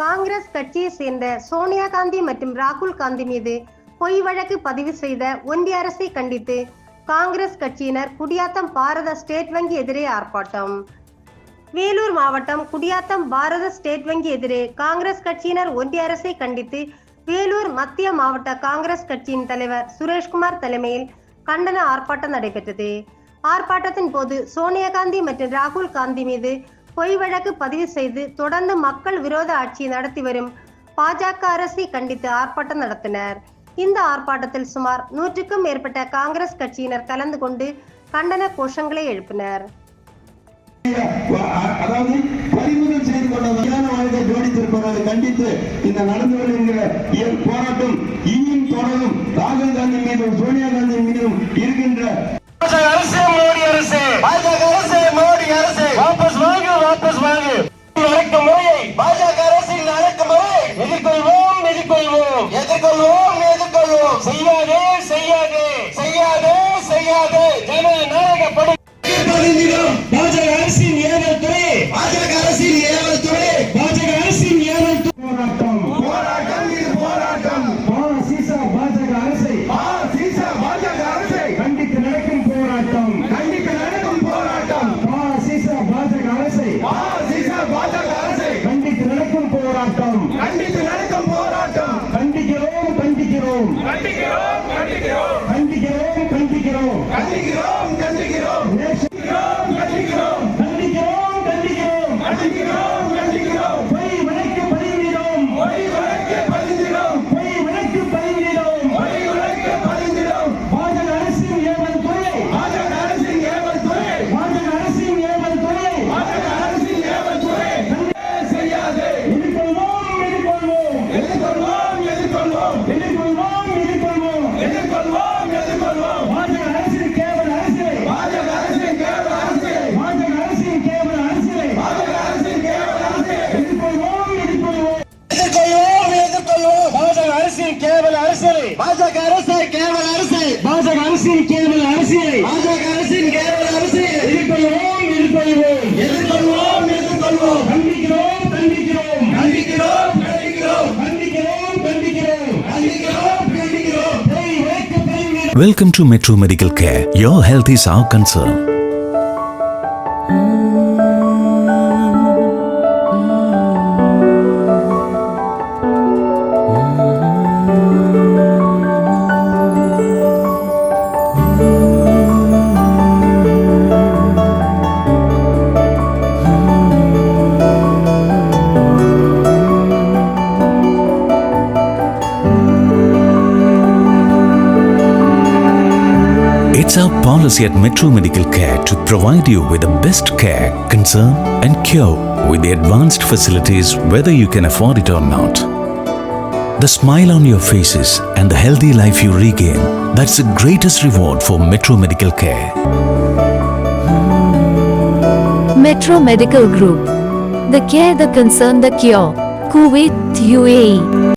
காங்கிரஸ் கட்சியை சேர்ந்த சோனியா காந்தி மற்றும் ராகுல் காந்தி மீது பொய் வழக்கு பதிவு செய்த ஒன்றிய அரசை கண்டித்து காங்கிரஸ் கட்சியினர் குடியாத்தம் பாரத ஸ்டேட் வங்கி எதிரே ஆர்ப்பாட்டம். வேலூர் மாவட்டம் குடியாத்தம் பாரத ஸ்டேட் வங்கி எதிரே காங்கிரஸ் கட்சியினர் ஒன்றிய அரசை கண்டித்து வேலூர் மத்திய மாவட்ட காங்கிரஸ் கட்சியின் தலைவர் சுரேஷ்குமார் தலைமையில் கண்டன ஆர்ப்பாட்டம் நடைபெற்றது. ஆர்ப்பாட்டத்தின் போது சோனியா காந்தி மற்றும் ராகுல் காந்தி மீது பொய் வழக்கு பதிவு செய்து தொடர்ந்து மக்கள் விரோத ஆட்சியை நடத்தி வரும் பாஜக அரசை கண்டித்து ஆர்ப்பாட்டம் நடத்தினர். இந்த ஆர்ப்பாட்டத்தில் சுமார் 100க்கும் மேற்பட்ட காங்கிரஸ் கட்சியினர் கலந்து கொண்டு கண்டன கோஷங்களை எழுப்பினர். அதாவது பறிமுதல் செய்து கொண்ட ஜோடித்திருப்பதை கண்டித்து இந்த நடந்து வருகிற போராட்டம் இனியும் தொடரும். ராகுல் காந்தி மீதும் சோனியா காந்தி மீதும் இருக்கின்ற அரசு மோடி அரசு பாஜக அரசு மோடி அரசு வாபஸ் வாங்கு வாபஸ் வாங்கு. அடக்குமுறையை பாஜக அரசின் அடக்குமுறை எதிர்கொள்வோம் எதிர்கொள்வோம் எதிர்கொள்வோம் எதிர்கொள்வோம். செய்யாதே செய்யாதே செய்யாதே செய்யாதே. ஜனநாயக படை பாஜக அரசின் ஏவல் துறை பாஜக அரசின் ஏவல் துறை பாஜக அரசின் ஏவல் போராட்டம் போராட்டம் இது போராட்டம். சீசா பாஜக அரசை சீசா பாஜக அரசை கண்டித்து நடக்கும் போராட்டம் கண்டித்து நடக்கும் போராட்டம். சீசா பாஜக அரசை சீசா பாஜக அரசை கண்டித்து நடக்கும் போராட்டம் கண்டித்து நடக்கும் போராட்டம். கண்டிக்கிறோம் கண்டிக்கிறோம் கண்டிக்கிறோம் கண்டிக்கிறோம் கண்டிக்கிறோம் கண்டிக்கிறோம் கண்டிக்கிறோம் கண்டிக்கிறோம் பாஜக அரசை கேவல அரசை பாஜக அரசின் கேவல அரசியலை பாஜக அரசின் கேவல அரசியலை எதிர்கொள்வோம் எதிர்கொள்வோம் எதிர்கொள்வோம் எதிர்கொள்வோம். கண்டிக்கிறோம் கண்டிக்கிறோம் கண்டிக்கிறோம் கண்டிக்கிறோம் கண்டிக்கிறோம் கண்டிக்கிறோம் கண்டிக்கிறோம் கண்டிக்கிறோம். Welcome to Metro Medical Care. Your health is our concern. It's our policy at Metro Medical Care to provide you with the best care, concern and cure with the advanced facilities whether you can afford it or not. The smile on your faces and the healthy life you regain, that's the greatest reward for Metro Medical Care. Metro Medical Group. The care, the concern, the cure. Kuwait, UAE.